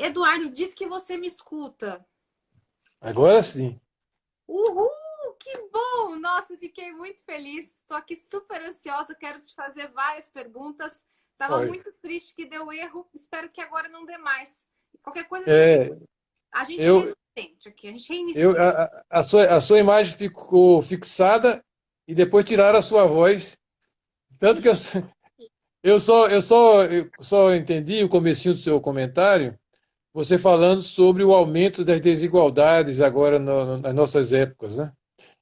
Eduardo, diz que você me escuta. Agora sim. Uhul, que bom! Nossa, fiquei muito feliz. Estou aqui super ansiosa, quero te fazer várias perguntas. Estava Olha, muito triste que deu erro, espero que agora não dê mais. Qualquer coisa é, a gente é eu, resistente aqui, a gente reinicia. a sua imagem ficou fixada e depois tiraram a sua voz. Tanto que eu, Ixi, eu só entendi o comecinho do seu comentário, você falando sobre o aumento das desigualdades agora nas nossas épocas, né?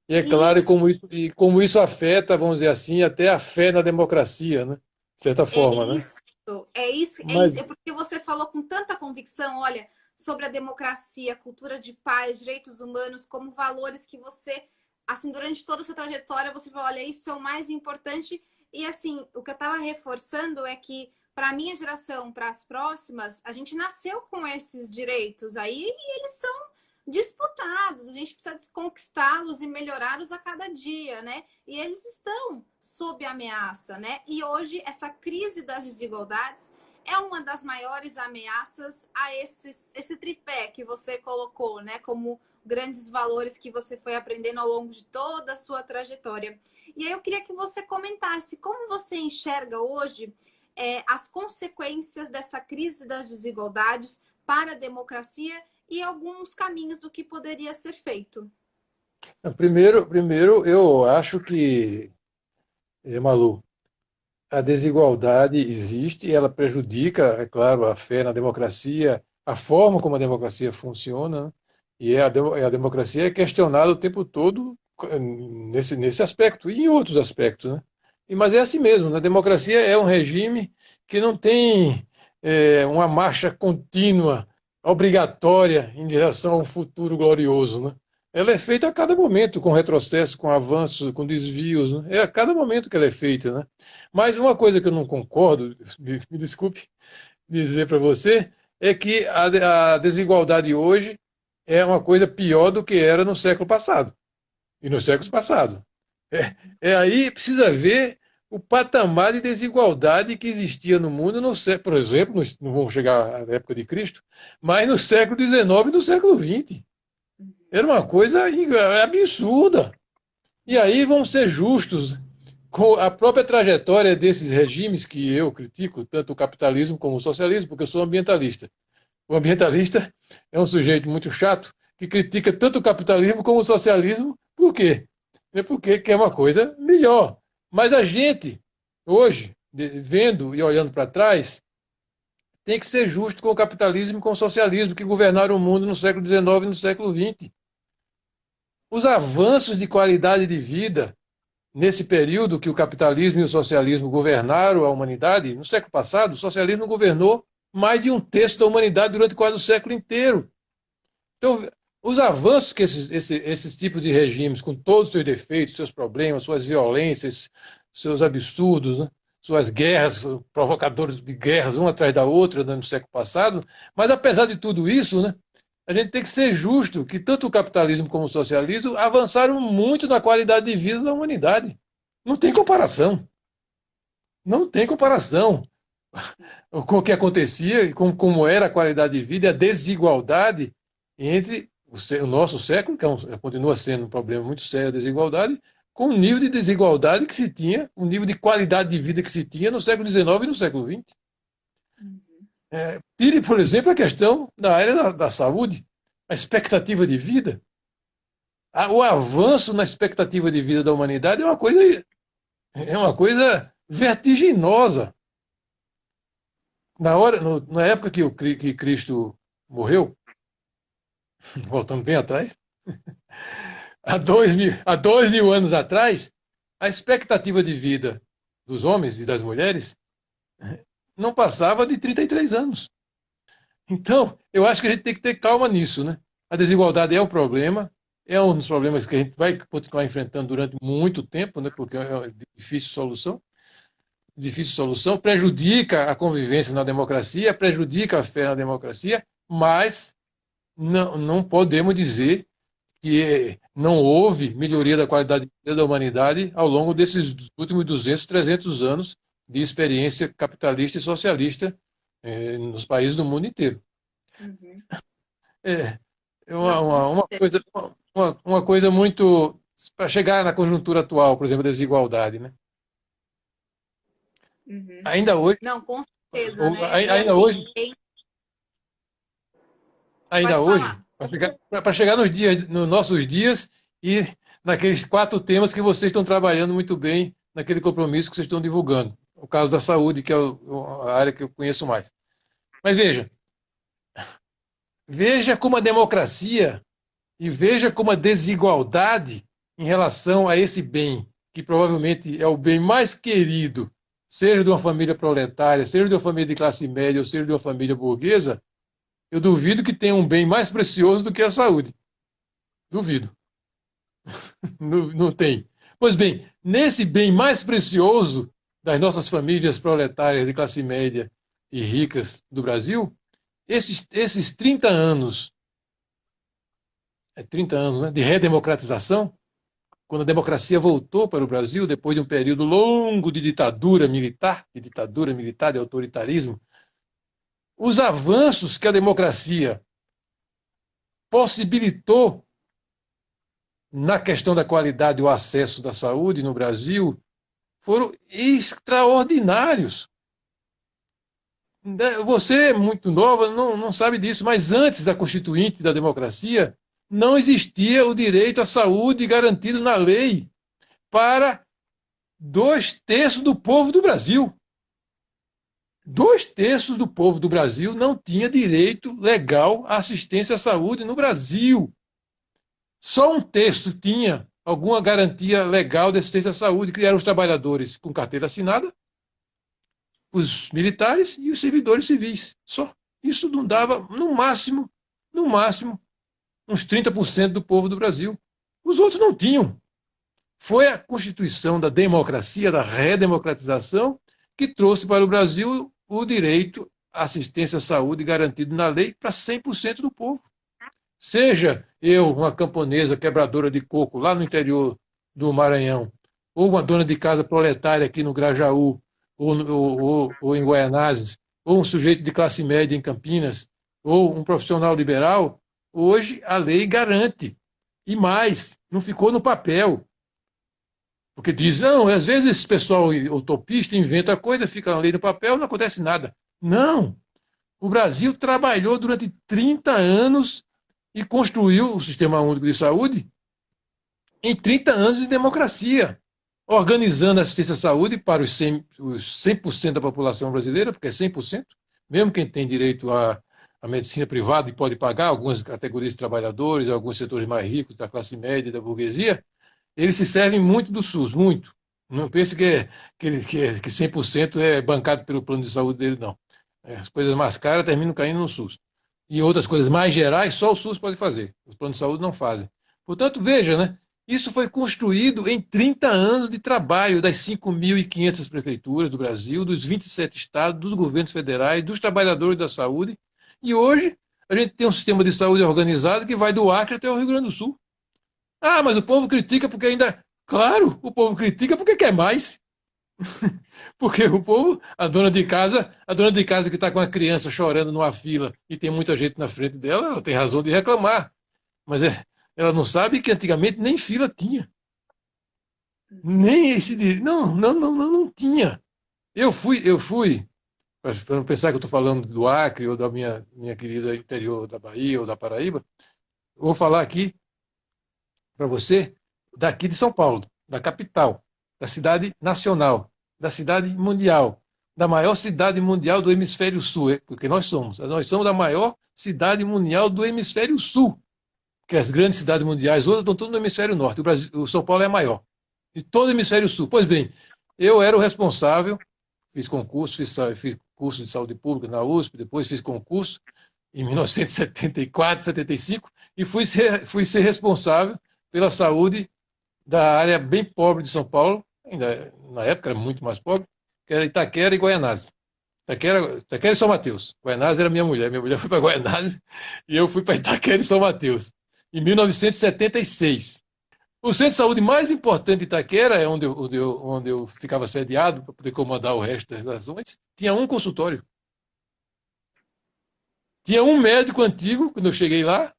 E é claro, isso, e como isso afeta, vamos dizer assim, até a fé na democracia, né? De certa é forma, né? isso, é isso, é Mas isso. É porque você falou com tanta convicção, olha, sobre a democracia, cultura de paz, direitos humanos, como valores que você, assim, durante toda a sua trajetória, você falou, olha, isso é o mais importante. E assim, o que eu estava reforçando é que para a minha geração, para as próximas, a gente nasceu com esses direitos aí e eles são disputados. A gente precisa conquistá-los e melhorá-los a cada dia, né? E eles estão sob ameaça, né? E hoje essa crise das desigualdades é uma das maiores ameaças a esse tripé que você colocou, né? Como grandes valores que você foi aprendendo ao longo de toda a sua trajetória. E aí eu queria que você comentasse como você enxerga hoje as consequências dessa crise das desigualdades para a democracia e alguns caminhos do que poderia ser feito. primeiro eu acho que, Malu, a desigualdade existe e ela prejudica, é claro, a fé na democracia, a forma como a democracia funciona, né? E a democracia é questionada o tempo todo nesse aspecto e em outros aspectos, né? Mas é assim mesmo, né? A democracia é um regime que não tem uma marcha contínua, obrigatória em direção a um futuro glorioso, né? Ela é feita a cada momento, com retrocesso, com avanços, com desvios, né? É a cada momento que ela é feita, né? Mas uma coisa que eu não concordo, me desculpe dizer para você, é que a desigualdade hoje é uma coisa pior do que era no século passado e nos séculos passados. Aí precisa ver o patamar de desigualdade que existia no mundo, por exemplo, não vamos chegar à época de Cristo, mas no século XIX e no século XX. Era uma coisa absurda. E aí vamos ser justos com a própria trajetória desses regimes que eu critico, tanto o capitalismo como o socialismo, porque eu sou ambientalista. O ambientalista é um sujeito muito chato que critica tanto o capitalismo como o socialismo. Por quê? É porque quer uma coisa melhor. Mas a gente, hoje, vendo e olhando para trás, tem que ser justo com o capitalismo e com o socialismo que governaram o mundo no século XIX e no século XX. Os avanços de qualidade de vida nesse período que o capitalismo e o socialismo governaram a humanidade, no século passado, o socialismo governou mais de um terço da humanidade durante quase o século inteiro. Então, os avanços que esses tipos de regimes, com todos os seus defeitos, seus problemas, suas violências, seus absurdos, né? Suas guerras, provocadores de guerras, uma atrás da outra no século passado, mas apesar de tudo isso, né, a gente tem que ser justo que tanto o capitalismo como o socialismo avançaram muito na qualidade de vida da humanidade. Não tem comparação. Não tem comparação com o que acontecia e como era a qualidade de vida e a desigualdade entre o nosso século, que continua sendo um problema muito sério, a desigualdade, com o nível de desigualdade que se tinha, o nível de qualidade de vida que se tinha no século XIX e no século XX. Tire, por exemplo, a questão da área da saúde, a expectativa de vida. O avanço na expectativa de vida da humanidade é uma coisa vertiginosa. Na época que Cristo morreu, voltando bem atrás, há 2.000 anos atrás, a expectativa de vida dos homens e das mulheres não passava de 33 anos. Então, eu acho que a gente tem que ter calma nisso, né? A desigualdade é um problema, é um dos problemas que a gente vai continuar enfrentando durante muito tempo, né? Porque é uma difícil solução, prejudica a convivência na democracia, prejudica a fé na democracia, mas não podemos dizer que não houve melhoria da qualidade de vida da humanidade ao longo desses últimos 200, 300 anos de experiência capitalista e socialista nos países do mundo inteiro. Uhum. É, é Não, com certeza. uma coisa muito. Para chegar na conjuntura atual, por exemplo, da desigualdade, né? Uhum. Ainda hoje, Não, com certeza, né? E ainda assim, hoje, pode ainda hoje, falar. para chegar nos dias, nos nossos dias e naqueles 4 temas que vocês estão trabalhando muito bem naquele compromisso que vocês estão divulgando. O caso da saúde, que é a área que eu conheço mais. Mas veja como a democracia e veja como a desigualdade em relação a esse bem, que provavelmente é o bem mais querido, seja de uma família proletária, seja de uma família de classe média ou seja de uma família burguesa, eu duvido que tenha um bem mais precioso do que a saúde. Duvido. Não, não tem. Pois bem, nesse bem mais precioso das nossas famílias proletárias de classe média e ricas do Brasil, esses 30 anos, 30 anos, né, de redemocratização, quando a democracia voltou para o Brasil, depois de um período longo de ditadura militar, de autoritarismo, os avanços que a democracia possibilitou na questão da qualidade e o acesso da saúde no Brasil foram extraordinários. Você é muito nova, não sabe disso, mas antes da Constituinte da democracia, não existia o direito à saúde garantido na lei para 2/3 do povo do Brasil. 2/3 do povo do Brasil não tinha direito legal à assistência à saúde no Brasil. Só 1/3 tinha alguma garantia legal de assistência à saúde, que eram os trabalhadores com carteira assinada, os militares e os servidores civis. Só. Isso não dava, no máximo, uns 30% do povo do Brasil. Os outros não tinham. Foi a constituição da democracia, da redemocratização, que trouxe para o Brasil o direito à assistência à saúde garantido na lei para 100% do povo. Seja eu, uma camponesa quebradora de coco lá no interior do Maranhão, ou uma dona de casa proletária aqui no Grajaú, ou em Guaianazes, ou um sujeito de classe média em Campinas, ou um profissional liberal, hoje a lei garante. E mais, não ficou no papel. Porque diz, não, às vezes esse pessoal utopista inventa coisa, fica na lei no papel, não acontece nada. Não. O Brasil trabalhou durante 30 anos e construiu o Sistema Único de Saúde em 30 anos de democracia, organizando a assistência à saúde para os 100% da população brasileira, porque é 100%, mesmo quem tem direito à medicina privada e pode pagar, algumas categorias de trabalhadores, alguns setores mais ricos, da classe média e da burguesia, eles se servem muito do SUS, muito. Não pense que 100% é bancado pelo plano de saúde dele, não. As coisas mais caras terminam caindo no SUS. E outras coisas mais gerais, só o SUS pode fazer. Os planos de saúde não fazem. Portanto, veja, né? Isso foi construído em 30 anos de trabalho das 5.500 prefeituras do Brasil, dos 27 estados, dos governos federais, dos trabalhadores da saúde. E hoje a gente tem um sistema de saúde organizado que vai do Acre até o Rio Grande do Sul. Ah, mas o povo critica porque ainda. Claro, o povo critica porque quer mais. Porque o povo, a dona de casa que está com a criança chorando numa fila e tem muita gente na frente dela, ela tem razão de reclamar. Mas ela não sabe que antigamente nem fila tinha. Nem esse. Não tinha. Eu fui, para não pensar que eu estou falando do Acre ou da minha querida interior da Bahia ou da Paraíba, eu vou falar aqui para você daqui de São Paulo, da capital, da cidade nacional, da cidade mundial, da maior cidade mundial do hemisfério sul, porque nós somos a maior cidade mundial do hemisfério sul, que as grandes cidades mundiais hoje estão todas no hemisfério norte, o São Paulo é a maior, de todo o hemisfério sul. Pois bem, eu era o responsável, fiz concurso, fiz curso de saúde pública na USP, depois fiz concurso em 1974, 75, e fui ser responsável pela saúde da área bem pobre de São Paulo, ainda na época era muito mais pobre, que era Itaquera e Guaianazes. Itaquera e São Mateus. Guaianazes era minha mulher foi para Guaianazes e eu fui para Itaquera e São Mateus, em 1976. O centro de saúde mais importante de Itaquera, é onde eu ficava sediado para poder comandar o resto das ações, tinha um consultório. Tinha um médico antigo, quando eu cheguei lá,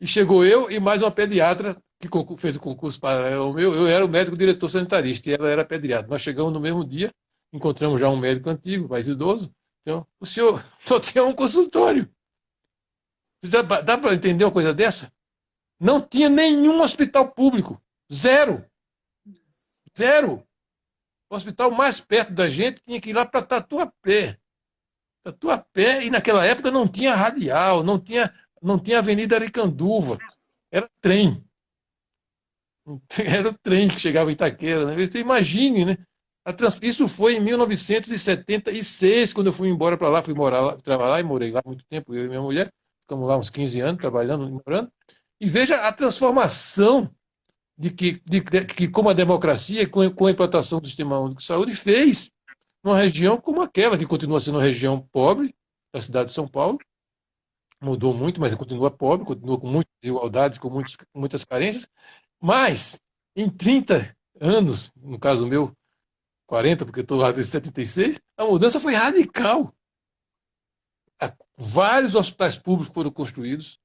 e chegou eu e mais uma pediatra que fez o concurso paralelo ao meu. Eu era o médico diretor sanitarista e ela era pediatra. Nós chegamos no mesmo dia, encontramos já um médico antigo, mais idoso. Então, o senhor só tinha um consultório. Dá para entender uma coisa dessa? Não tinha nenhum hospital público. Zero. Zero. O hospital mais perto da gente tinha que ir lá para Tatuapé. Tatuapé, e naquela época não tinha radial, não tinha Avenida Aricanduva. Era trem. Era o trem que chegava em Itaquera. Né? Você imagine, né? Isso foi em 1976, quando eu fui embora para lá, fui morar lá, trabalhar lá e morei lá muito tempo, eu e minha mulher. Ficamos lá uns 15 anos trabalhando e morando. E veja a transformação que como a democracia, com a implantação do Sistema Único de Saúde, fez numa região como aquela, que continua sendo uma região pobre, da cidade de São Paulo. Mudou muito, mas continua pobre, continua com muitas desigualdades, com muitas carências. Mas, em 30 anos, no caso meu, 40, porque estou lá desde 76, a mudança foi radical. Vários hospitais públicos foram construídos.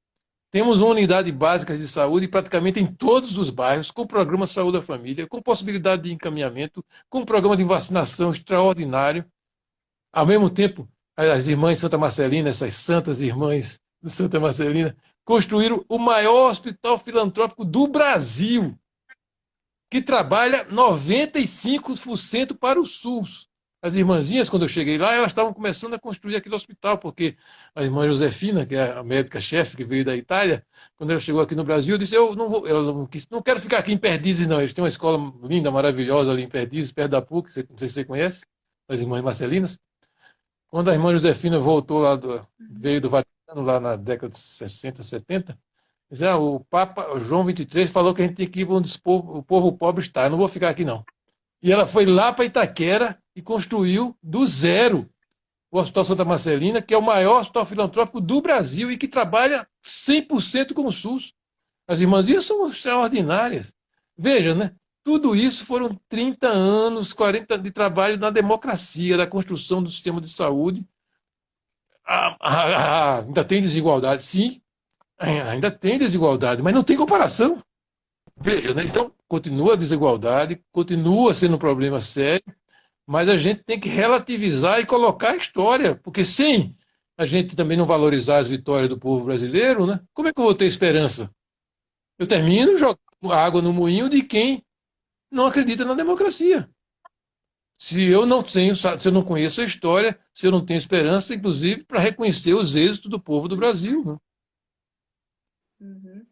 Temos uma unidade básica de saúde praticamente em todos os bairros, com programa Saúde da Família, com possibilidade de encaminhamento, com programa de vacinação extraordinário. Ao mesmo tempo, as irmãs de Santa Marcelina, essas santas irmãs de Santa Marcelina, construíram o maior hospital filantrópico do Brasil, que trabalha 95% para o SUS. As irmãzinhas, quando eu cheguei lá, elas estavam começando a construir aquele hospital, porque a irmã Josefina, que é a médica-chefe que veio da Itália, quando ela chegou aqui no Brasil, disse, eu não vou, não quero ficar aqui em Perdizes, não. Eles têm uma escola linda, maravilhosa ali em Perdizes, perto da PUC, não sei se você conhece, as irmãs Marcelinas. Quando a irmã Josefina voltou lá, veio do Vaticano, lá na década de 60, 70, disse, o Papa João XXIII falou que a gente tem que ir onde o povo pobre está, eu não vou ficar aqui não. E ela foi lá para Itaquera e construiu do zero o Hospital Santa Marcelina, que é o maior hospital filantrópico do Brasil e que trabalha 100% com o SUS. As irmãzinhas são extraordinárias. Veja, né? Tudo isso foram 30 anos, 40 de trabalho na democracia, da construção do sistema de saúde. Ainda tem desigualdade, sim, ainda tem desigualdade, mas não tem comparação. Veja, né? Então, continua a desigualdade, continua sendo um problema sério, mas a gente tem que relativizar e colocar a história, porque sem a gente também não valorizar as vitórias do povo brasileiro, né? Como é que eu vou ter esperança? Eu termino jogando água no moinho de quem não acredita na democracia. Se eu não conheço a história, se eu não tenho esperança, inclusive, para reconhecer os êxitos do povo do Brasil. Né? Uhum.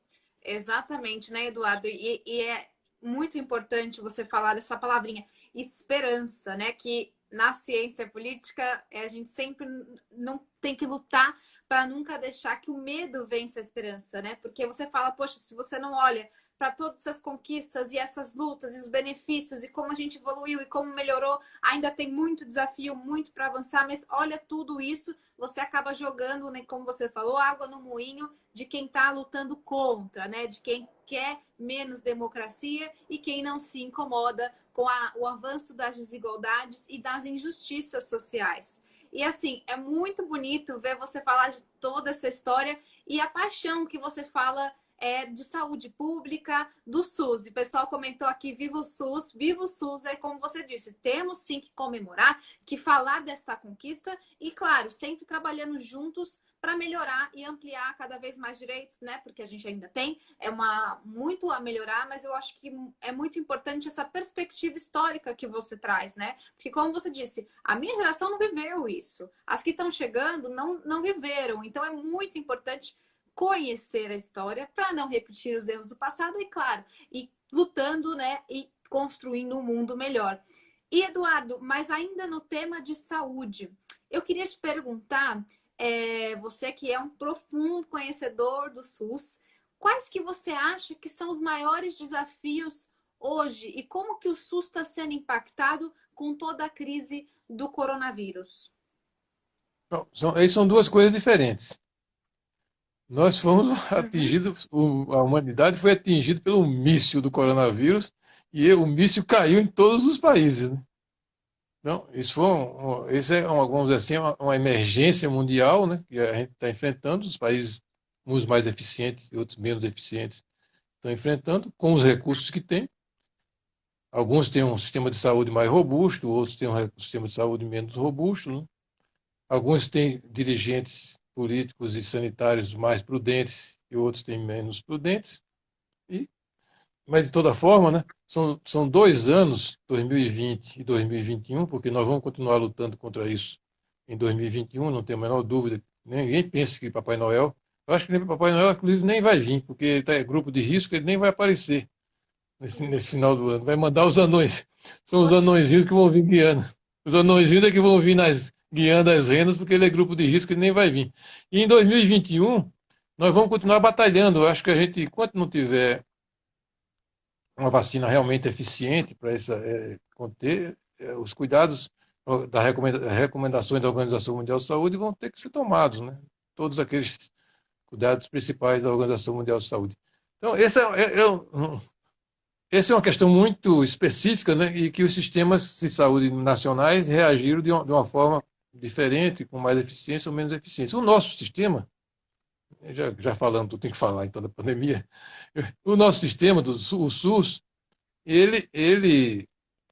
Exatamente, né, Eduardo? E é muito importante você falar dessa palavrinha, esperança, né? Que na ciência política a gente sempre não tem que lutar para nunca deixar que o medo vença a esperança, né? Porque você fala, poxa, se você não olha para todas essas conquistas e essas lutas e os benefícios e como a gente evoluiu e como melhorou, ainda tem muito desafio, muito para avançar, mas olha tudo isso, você acaba jogando, né, como você falou, água no moinho de quem está lutando contra, né, de quem quer menos democracia e quem não se incomoda com o avanço das desigualdades e das injustiças sociais. E assim, é muito bonito ver você falar de toda essa história e a paixão que você fala de saúde pública, do SUS. E o pessoal comentou aqui, viva o SUS, é como você disse, temos sim que comemorar, que falar desta conquista e, claro, sempre trabalhando juntos para melhorar e ampliar cada vez mais direitos, né? Porque a gente ainda tem muito a melhorar, mas eu acho que é muito importante essa perspectiva histórica que você traz, né? Porque, como você disse, a minha geração não viveu isso. As que estão chegando não viveram. Então, é muito importante conhecer a história para não repetir os erros do passado e, claro, e lutando, né, e construindo um mundo melhor. E, Eduardo, mas ainda no tema de saúde, eu queria te perguntar, você que é um profundo conhecedor do SUS, quais que você acha que são os maiores desafios hoje e como que o SUS está sendo impactado com toda a crise do coronavírus? Não, são duas coisas diferentes. Nós fomos atingidos, a humanidade foi atingida pelo míssil do coronavírus e o míssil caiu em todos os países. Né? Então, isso é, vamos dizer assim, uma emergência mundial, né, que a gente está enfrentando, os países, uns mais eficientes e outros menos eficientes, estão enfrentando, com os recursos que têm. Alguns têm um sistema de saúde mais robusto, outros têm um sistema de saúde menos robusto, né? Alguns têm dirigentes políticos e sanitários mais prudentes e outros têm menos prudentes. E, mas, de toda forma, né, são 2 anos, 2020 e 2021, porque nós vamos continuar lutando contra isso em 2021, não tenho a menor dúvida. Ninguém pensa que Papai Noel. Eu acho que nem Papai Noel, inclusive, nem vai vir, porque ele está em grupo de risco, ele nem vai aparecer nesse final do ano. Vai mandar os anões. São os Você, anõezinhos que vão vir guiando. Os anõezinhos é que vão vir guiando as renas, porque ele é grupo de risco, ele nem vai vir. E em 2021, nós vamos continuar batalhando. Eu acho que a gente, enquanto não tiver uma vacina realmente eficiente para conter, os cuidados recomendações da Organização Mundial de Saúde vão ter que ser tomados, né? Todos aqueles cuidados principais da Organização Mundial de Saúde. Então, essa é uma questão muito específica, né, e que os sistemas de saúde nacionais reagiram de uma forma diferente, com mais eficiência ou menos eficiência. O nosso sistema, já falando, tu tem que falar então da pandemia, o nosso sistema, o SUS,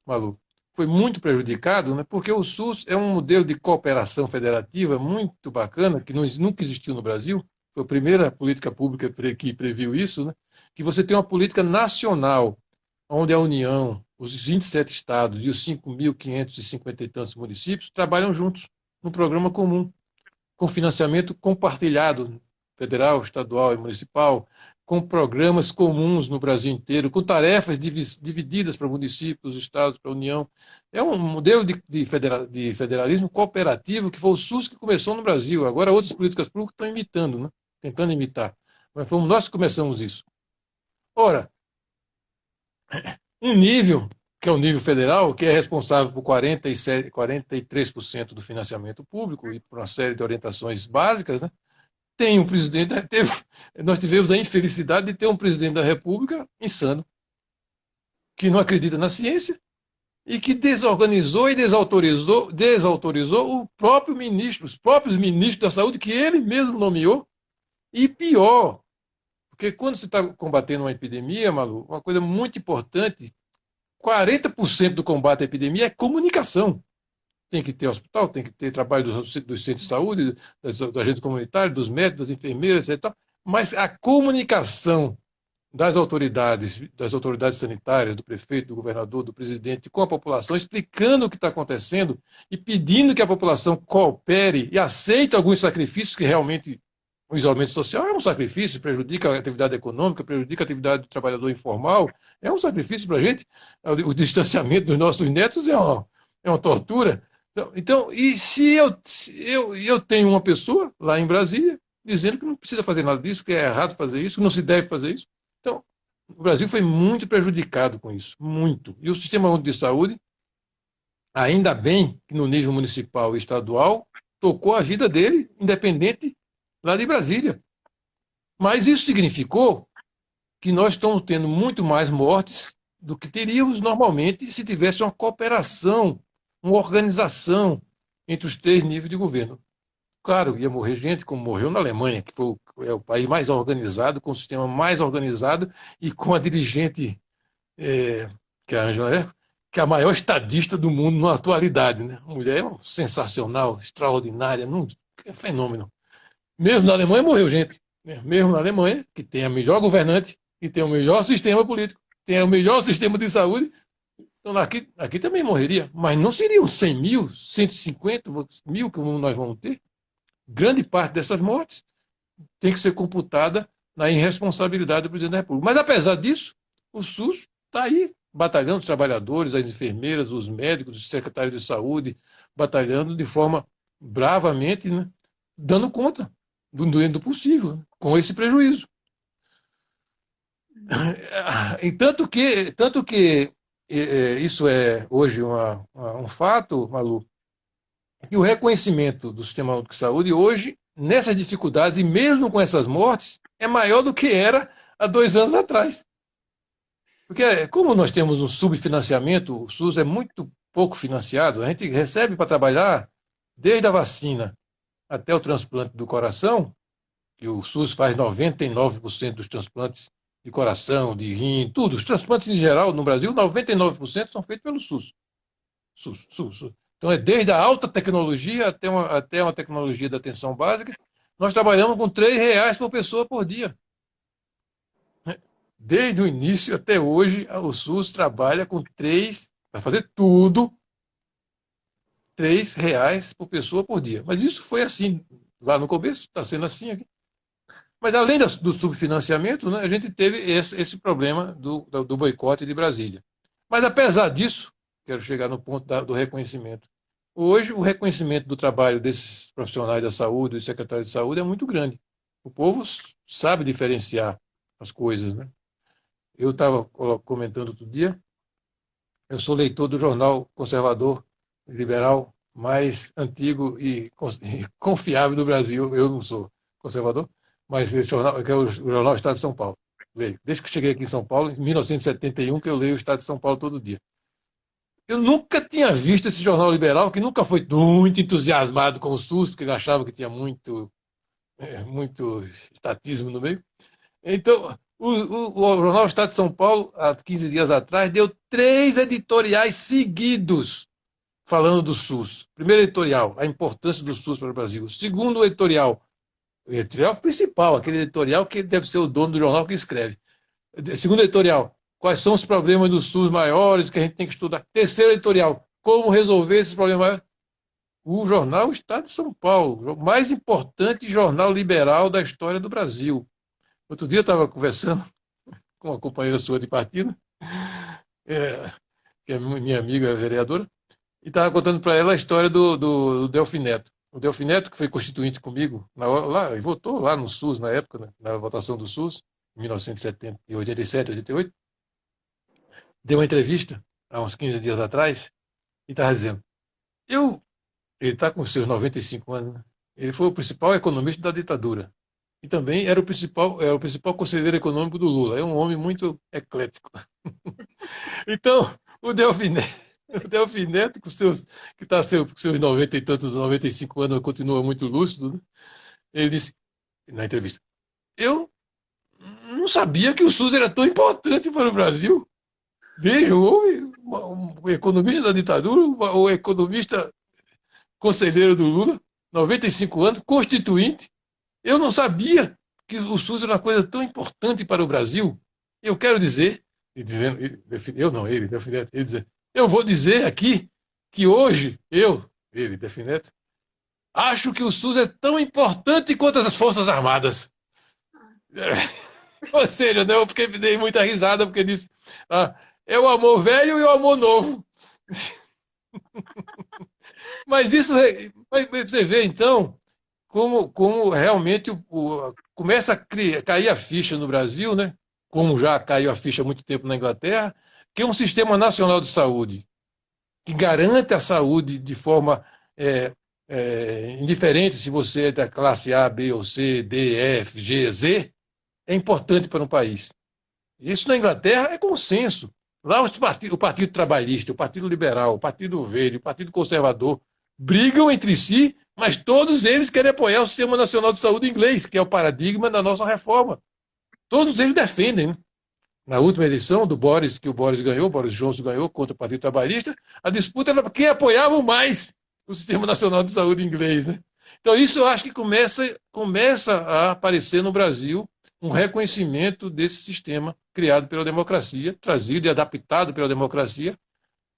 Malu, foi muito prejudicado, né, porque o SUS é um modelo de cooperação federativa muito bacana, que nunca existiu no Brasil. Foi a primeira política pública que previu isso, né, que você tem uma política nacional onde a União, os 27 estados e os 5.550 e tantos municípios trabalham juntos num programa comum, com financiamento compartilhado, federal, estadual e municipal, com programas comuns no Brasil inteiro, com tarefas divididas para municípios, estados, para a União. É um modelo de federalismo cooperativo que foi o SUS que começou no Brasil. Agora outras políticas públicas estão imitando, né? Tentando imitar. Mas fomos nós que começamos isso. Ora, um nível, que é o nível federal, que é responsável por 43% do financiamento público e por uma série de orientações básicas, né? Tem um presidente, nós tivemos a infelicidade de ter um presidente da República insano, que não acredita na ciência e que desorganizou e desautorizou o próprio ministro, os próprios ministros da saúde que ele mesmo nomeou. E pior, porque quando você está combatendo uma epidemia, Malu, uma coisa muito importante, 40% do combate à epidemia é comunicação. Tem que ter hospital, tem que ter trabalho dos centros de saúde, do agente comunitário, dos médicos, das enfermeiras, etc. Mas a comunicação das autoridades sanitárias, do prefeito, do governador, do presidente, com a população, explicando o que está acontecendo e pedindo que a população coopere e aceite alguns sacrifícios que realmente o isolamento social é um sacrifício, prejudica a atividade econômica, prejudica a atividade do trabalhador informal, é um sacrifício para a gente. O distanciamento dos nossos netos é uma tortura. Então, e se eu tenho uma pessoa lá em Brasília dizendo que não precisa fazer nada disso, que é errado fazer isso, que não se deve fazer isso. Então, o Brasil foi muito prejudicado com isso, muito. E o Sistema Único de Saúde, ainda bem que no nível municipal e estadual, tocou a vida dele, independente lá de Brasília. Mas isso significou que nós estamos tendo muito mais mortes do que teríamos normalmente se tivesse uma cooperação, uma organização entre os 3 níveis de governo. Claro, ia morrer gente, como morreu na Alemanha, que é o país mais organizado, com o sistema mais organizado e com a dirigente, que é a Angela Merkel, que é a maior estadista do mundo na atualidade. Né? Uma mulher sensacional, extraordinária, é fenômeno. Mesmo na Alemanha morreu gente. Mesmo na Alemanha, que tem a melhor governante, que tem o melhor sistema político, tem o melhor sistema de saúde. Então aqui também morreria. Mas não seriam 100 mil, 150 mil que nós vamos ter. Grande parte dessas mortes tem que ser computada na irresponsabilidade do presidente da República. Mas, apesar disso, o SUS está aí, batalhando os trabalhadores, as enfermeiras, os médicos, os secretários de saúde, batalhando de forma bravamente, né, dando conta do possível, com esse prejuízo. E tanto que isso é hoje um fato, Malu, que o reconhecimento do Sistema Único de Saúde hoje, nessas dificuldades, e mesmo com essas mortes, é maior do que era há 2 anos atrás. Porque, como nós temos um subfinanciamento, o SUS é muito pouco financiado. A gente recebe para trabalhar desde a vacina até o transplante do coração, que o SUS faz 99% dos transplantes de coração, de rim, tudo. Os transplantes em geral no Brasil, 99% são feitos pelo SUS. SUS. Então é desde a alta tecnologia até uma tecnologia da atenção básica. Nós trabalhamos com R$ 3 por pessoa por dia. Desde o início até hoje, o SUS trabalha com para fazer tudo, R$ 3 por pessoa por dia. Mas isso foi assim lá no começo, está sendo assim aqui. Mas além do subfinanciamento, né, a gente teve esse problema do boicote de Brasília. Mas apesar disso, quero chegar no ponto do reconhecimento. Hoje, o reconhecimento do trabalho desses profissionais da saúde, dos secretários de saúde, é muito grande. O povo sabe diferenciar as coisas, né? Eu estava comentando outro dia, eu sou leitor do jornal conservador liberal mais antigo e confiável do Brasil. Eu não sou conservador, mas esse jornal, que é o Jornal Estado de São Paulo. Leio. Desde que cheguei aqui em São Paulo, em 1971, que eu leio o Estado de São Paulo todo dia. Eu nunca tinha visto esse jornal liberal, que nunca foi muito entusiasmado com o SUS, porque ele achava que tinha muito estatismo no meio. Então, o Jornal Estado de São Paulo, há 15 dias atrás, deu 3 editoriais seguidos falando do SUS. Primeiro editorial, a importância do SUS para o Brasil. Segundo editorial, o editorial principal, aquele editorial que deve ser o dono do jornal que escreve. Segundo editorial, quais são os problemas do SUS maiores que a gente tem que estudar. Terceiro editorial, como resolver esses problemas maiores. O jornal Estado de São Paulo, o mais importante jornal liberal da história do Brasil. Outro dia eu estava conversando com uma companheira sua de partido, que é minha amiga vereadora, e estava contando para ela a história do Delfim Neto. O Delfim Neto, que foi constituinte comigo, e votou lá no SUS na época, né, na votação do SUS, em 1987, 88, deu uma entrevista, há uns 15 dias atrás, e estava dizendo, ele está com seus 95 anos, né? Ele foi o principal economista da ditadura. E também era o principal conselheiro econômico do Lula. É um homem muito eclético. Então, o Delfim Neto, que está com seus 90 e tantos, 95 anos, continua muito lúcido, né? Ele disse, na entrevista, eu não sabia que o SUS era tão importante para o Brasil. Veja, o homem, um economista da ditadura, o economista conselheiro do Lula, 95 anos, constituinte. Eu não sabia que o SUS era uma coisa tão importante para o Brasil. Eu quero dizer, ele, dizer, eu vou dizer aqui que hoje, ele, Defineto, acho que o SUS é tão importante quanto as Forças Armadas. Ou seja, né, eu dei muita risada porque disse, é o amor velho e o amor novo. Mas você vê, então, como realmente começa a cair a ficha no Brasil, né? Como já caiu a ficha há muito tempo na Inglaterra, que é um sistema nacional de saúde que garante a saúde de forma indiferente se você é da classe A, B ou C, D, F, G, Z, é importante para um país. Isso na Inglaterra é consenso. Lá o Partido Trabalhista, o Partido Liberal, o Partido Verde, o Partido Conservador brigam entre si, mas todos eles querem apoiar o Sistema Nacional de Saúde inglês, que é o paradigma da nossa reforma. Todos eles defendem, né? Na última eleição do Boris, que o Boris ganhou, o Boris Johnson ganhou contra o Partido Trabalhista, a disputa era quem apoiava mais o Sistema Nacional de Saúde inglês, né? Então isso eu acho que começa a aparecer no Brasil um reconhecimento desse sistema criado pela democracia, trazido e adaptado pela democracia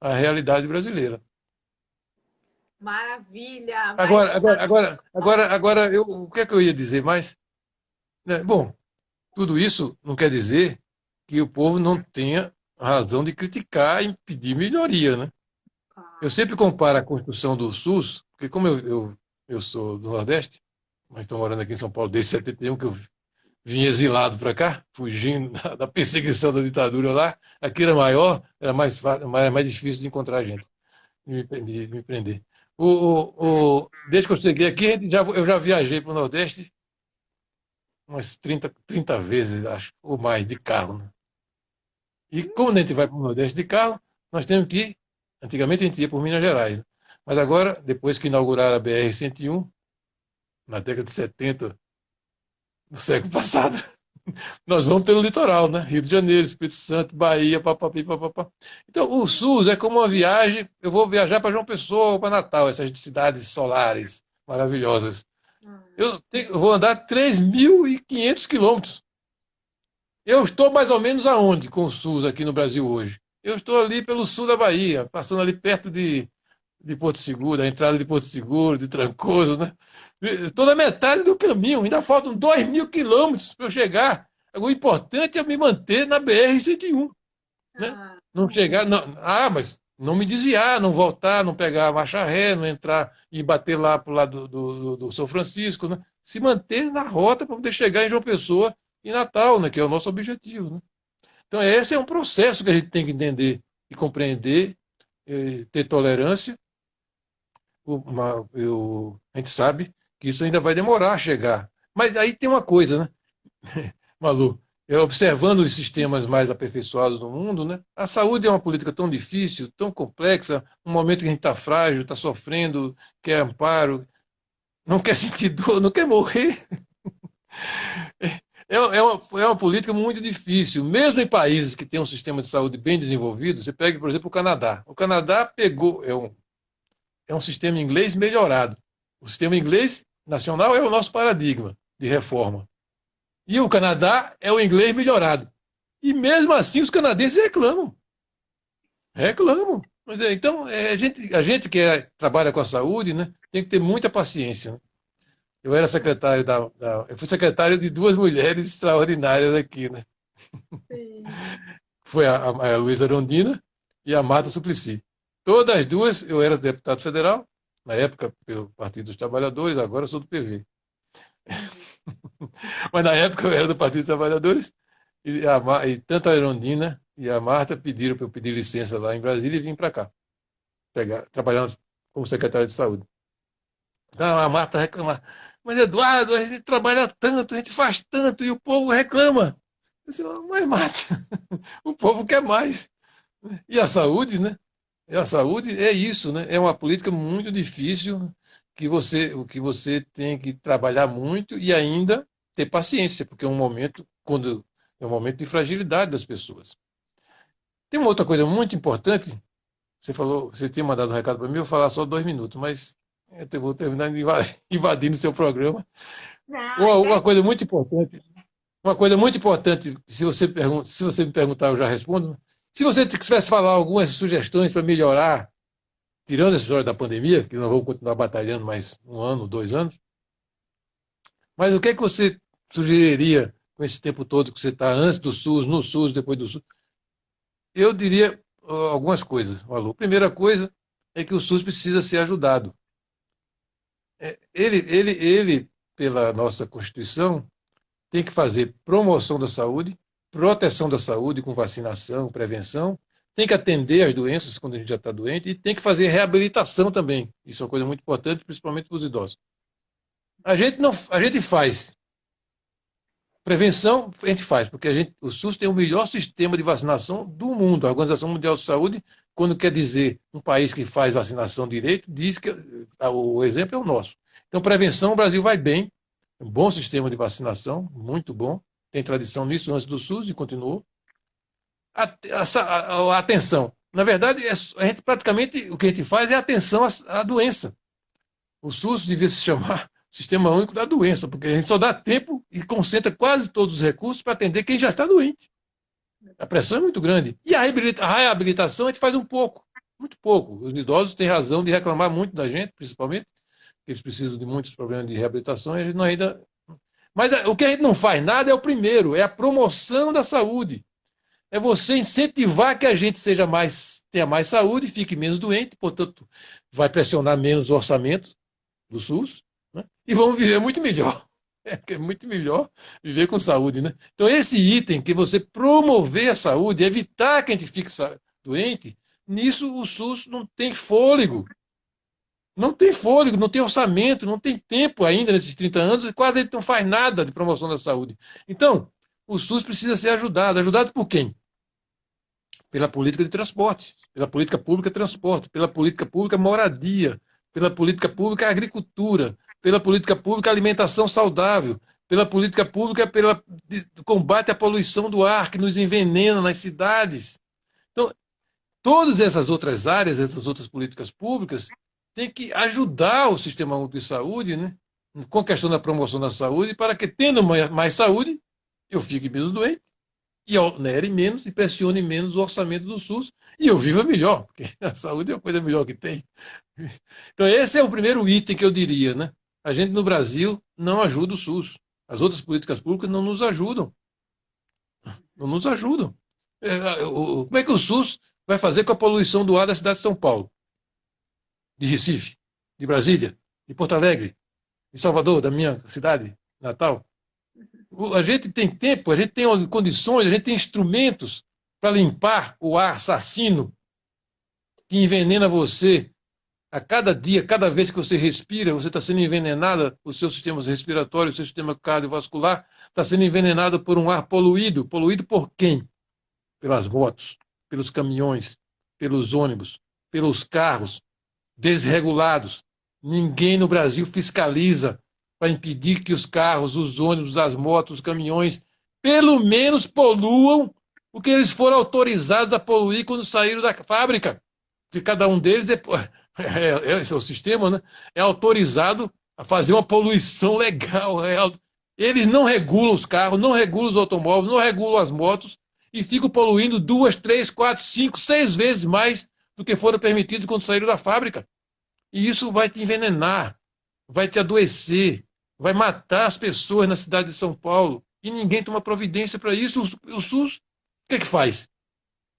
à realidade brasileira. Maravilha! Agora o que é que eu ia dizer mais? Bom, tudo isso não quer dizer que o povo não tenha razão de criticar e pedir melhoria, né? Eu sempre comparo a construção do SUS, porque como eu sou do Nordeste, mas estou morando aqui em São Paulo desde 71, que eu vim exilado para cá, fugindo da perseguição da ditadura lá. Aqui era maior, era mais difícil de encontrar gente, de me prender. Desde que eu cheguei aqui, eu já viajei para o Nordeste umas 30 vezes, acho, ou mais, de carro, né? E quando a gente vai para o Nordeste de carro, nós temos que Antigamente a gente ia por Minas Gerais, né? Mas agora, depois que inauguraram a BR-101, na década de 70 do século passado, nós vamos pelo litoral, né? Rio de Janeiro, Espírito Santo, Bahia, papapi, papapá. Então, o SUS é como uma viagem. Eu vou viajar para João Pessoa ou para Natal, essas cidades solares maravilhosas. Eu vou andar 3.500 quilômetros. Eu estou mais ou menos aonde com o SUS aqui no Brasil hoje? Eu estou ali pelo sul da Bahia, passando ali perto de Porto Seguro, a entrada de Porto Seguro, de Trancoso, né? Estou na metade do caminho, ainda faltam 2.000 quilômetros para eu chegar. O importante é me manter na BR-101, né? Ah, Não chegar, não, mas não me desviar, não voltar, não pegar a marcha ré, não entrar e bater lá para o lado do São Francisco, né? Se manter na rota para poder chegar em João Pessoa e Natal, né? Que é o nosso objetivo, né? Então, esse é um processo que a gente tem que entender e compreender, ter tolerância. A gente sabe que isso ainda vai demorar a chegar. Mas aí tem uma coisa, né, Malu? Observando os sistemas mais aperfeiçoados do mundo, né? A saúde é uma política tão difícil, tão complexa, um momento que a gente está frágil, está sofrendo, quer amparo, não quer sentir dor, não quer morrer. É uma política muito difícil. Mesmo em países que têm um sistema de saúde bem desenvolvido, você pega, por exemplo, o Canadá. O Canadá pegou, é um sistema inglês melhorado. O sistema inglês nacional é o nosso paradigma de reforma. E o Canadá é o inglês melhorado. E mesmo assim os canadenses reclamam. Reclamam. Então, a gente que trabalha com a saúde, né, tem que ter muita paciência, né? Eu era secretário eu fui secretário de duas mulheres extraordinárias aqui, né? sim. Foi a Luísa Rondina e a Marta Suplicy. Todas as duas, eu era deputado federal, na época pelo Partido dos Trabalhadores, agora eu sou do PV. Uhum. Mas na época eu era do Partido dos Trabalhadores, e tanto a Erondina e a Marta pediram para eu pedir licença lá em Brasília e vim para cá, trabalhando como secretário de saúde. Então a Marta reclama, mas Eduardo, a gente trabalha tanto, a gente faz tanto, e o povo reclama. Eu disse, mas Marta, o povo quer mais. E a saúde, né? E a saúde é isso, né? É uma política muito difícil o que você tem que trabalhar muito e ainda ter paciência, porque é um momento de fragilidade das pessoas. Tem uma outra coisa muito importante. Você falou, você tinha mandado um recado para mim, eu vou falar só 2 minutos, mas eu vou terminar invadindo seu programa. Não, a Uma ideia coisa muito importante, se você me perguntar, eu já respondo, né? Se você tivesse falar algumas sugestões para melhorar, tirando essa história da pandemia, que nós vamos continuar batalhando mais 1 ano, 2 anos, mas o que é que você sugeriria com esse tempo todo que você está antes do SUS, no SUS, depois do SUS? Eu diria algumas coisas, Malu. Primeira coisa é que o SUS precisa ser ajudado. Ele, pela nossa Constituição, tem que fazer promoção da saúde, proteção da saúde com vacinação, prevenção, tem que atender as doenças quando a gente já está doente e tem que fazer reabilitação também. Isso é uma coisa muito importante, principalmente para os idosos. A gente faz prevenção, a gente faz, porque o SUS tem o melhor sistema de vacinação do mundo. A Organização Mundial de Saúde, quando quer dizer um país que faz vacinação direito, diz que o exemplo é o nosso. Então, prevenção, o Brasil vai bem, um bom sistema de vacinação, muito bom. Tem tradição nisso antes do SUS e continuou. A atenção. Na verdade, a gente praticamente o que a gente faz é atenção à doença. O SUS devia se chamar Sistema Único da Doença, porque a gente só dá tempo e concentra quase todos os recursos para atender quem já está doente. A pressão é muito grande. E a reabilitação a gente faz um pouco, muito pouco. Os idosos têm razão de reclamar muito da gente, principalmente, porque eles precisam de muitos problemas de reabilitação e a gente não ainda. Mas o que a gente não faz nada é o primeiro, é a promoção da saúde. É você incentivar que a gente tenha mais saúde, fique menos doente, portanto, vai pressionar menos o orçamento do SUS, né? E vamos viver muito melhor. É muito melhor viver com saúde, né? Então, esse item que você promover a saúde, evitar que a gente fique doente, nisso o SUS não tem fôlego. Não tem fôlego, não tem orçamento, não tem tempo ainda nesses 30 anos, e quase ele não faz nada de promoção da saúde. Então, o SUS precisa ser ajudado. Ajudado por quem? pela política de transporte, pela política pública de transporte, pela política pública moradia, pela política pública agricultura, pela política pública alimentação saudável, pela política pública pela combate à poluição do ar que nos envenena nas cidades. Então, todas essas outras áreas, essas outras políticas públicas, têm que ajudar o sistema único de saúde, né, com a questão da promoção da saúde, para que, tendo mais saúde, eu fique menos doente, e onere menos e pressione menos o orçamento do SUS, e eu viva melhor, porque a saúde é a coisa melhor que tem. Então, esse é o primeiro item que eu diria, né? A gente no Brasil não ajuda o SUS. As outras políticas públicas não nos ajudam. Não nos ajudam. Como é que o SUS vai fazer com a poluição do ar da cidade de São Paulo, de Recife, de Brasília, de Porto Alegre, de Salvador, da minha cidade natal? A gente tem tempo, a gente tem condições, a gente tem instrumentos para limpar o ar assassino que envenena você. A cada dia, cada vez que você respira, você está sendo envenenada, o seu sistema respiratório, o seu sistema cardiovascular está sendo envenenado por um ar poluído. Poluído por quem? Pelas motos, pelos caminhões, pelos ônibus, pelos carros desregulados. Ninguém no Brasil fiscaliza para impedir que os carros, os ônibus, as motos, os caminhões, pelo menos poluam o que eles foram autorizados a poluir quando saíram da fábrica. Porque cada um deles esse é o sistema, né? É autorizado a fazer uma poluição legal. Eles não regulam os carros, não regulam os automóveis, não regulam as motos e ficam poluindo 2, 3, 4, 5, 6 vezes mais do que foram permitidos quando saíram da fábrica. E isso vai te envenenar, vai te adoecer, vai matar as pessoas na cidade de São Paulo. E ninguém toma providência para isso. O SUS, o que é que faz?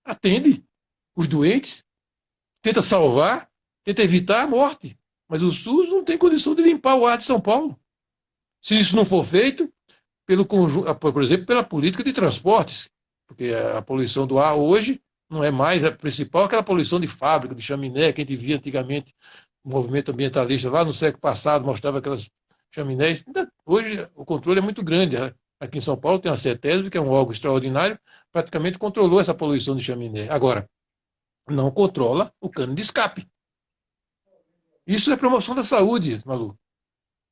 Atende os doentes, tenta salvar, tenta evitar a morte. Mas o SUS não tem condição de limpar o ar de São Paulo. Se isso não for feito, pelo conjunto, por exemplo, pela política de transportes, porque a poluição do ar hoje não é mais a principal, aquela poluição de fábrica, de chaminé, que a gente via antigamente, o movimento ambientalista lá no século passado mostrava aquelas chaminés. Hoje o controle é muito grande. Aqui em São Paulo tem a CETESB, que é um órgão extraordinário, praticamente controlou essa poluição de chaminé. Agora, não controla o cano de escape. Isso é promoção da saúde, Malu.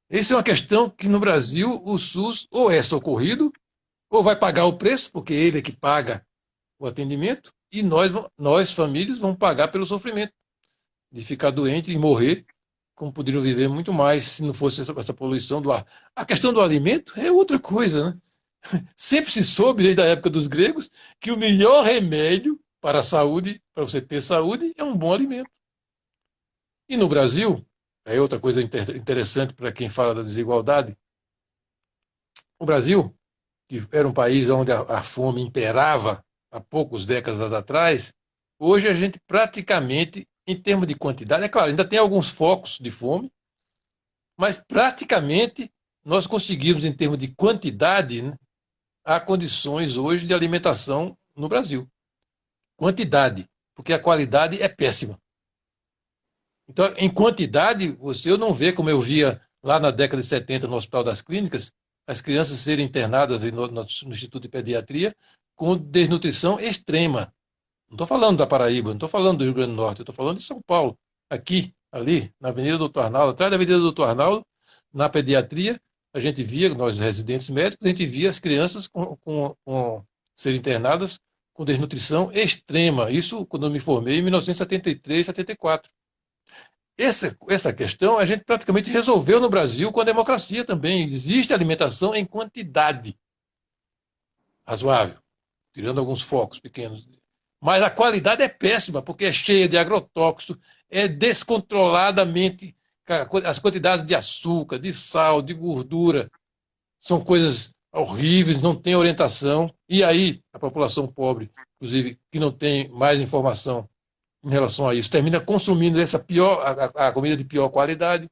Essa é uma questão que no Brasil o SUS ou é socorrido, ou vai pagar o preço, porque ele é que paga o atendimento, e nós famílias, vamos pagar pelo sofrimento de ficar doente e morrer, como poderiam viver muito mais se não fosse essa poluição do ar. A questão do alimento é outra coisa, né? Sempre se soube, desde a época dos gregos, que o melhor remédio para a saúde, para você ter saúde, é um bom alimento. E no Brasil, é outra coisa interessante para quem fala da desigualdade, o Brasil, que era um país onde a fome imperava há poucas décadas atrás, hoje a gente praticamente, em termos de quantidade, é claro, ainda tem alguns focos de fome, mas praticamente nós conseguimos, em termos de quantidade, né, há condições hoje de alimentação no Brasil. Quantidade, porque a qualidade é péssima. Então, em quantidade, você não vê, como eu via lá na década de 70 no Hospital das Clínicas, as crianças serem internadas no Instituto de Pediatria com desnutrição extrema. Não estou falando da Paraíba, não estou falando do Rio Grande do Norte, eu estou falando de São Paulo. Aqui, ali, na Avenida Doutor Arnaldo, atrás da Avenida Doutor Arnaldo, na pediatria, a gente via, nós residentes médicos, a gente via as crianças serem internadas com desnutrição extrema. Isso quando eu me formei em 1973, 74. Essa questão a gente praticamente resolveu no Brasil com a democracia também. Existe alimentação em quantidade razoável, tirando alguns focos pequenos. Mas a qualidade é péssima, porque é cheia de agrotóxicos, é descontroladamente. As quantidades de açúcar, de sal, de gordura, são coisas horríveis, não tem orientação. E aí, a população pobre, inclusive, que não tem mais informação em relação a isso, termina consumindo a comida de pior qualidade.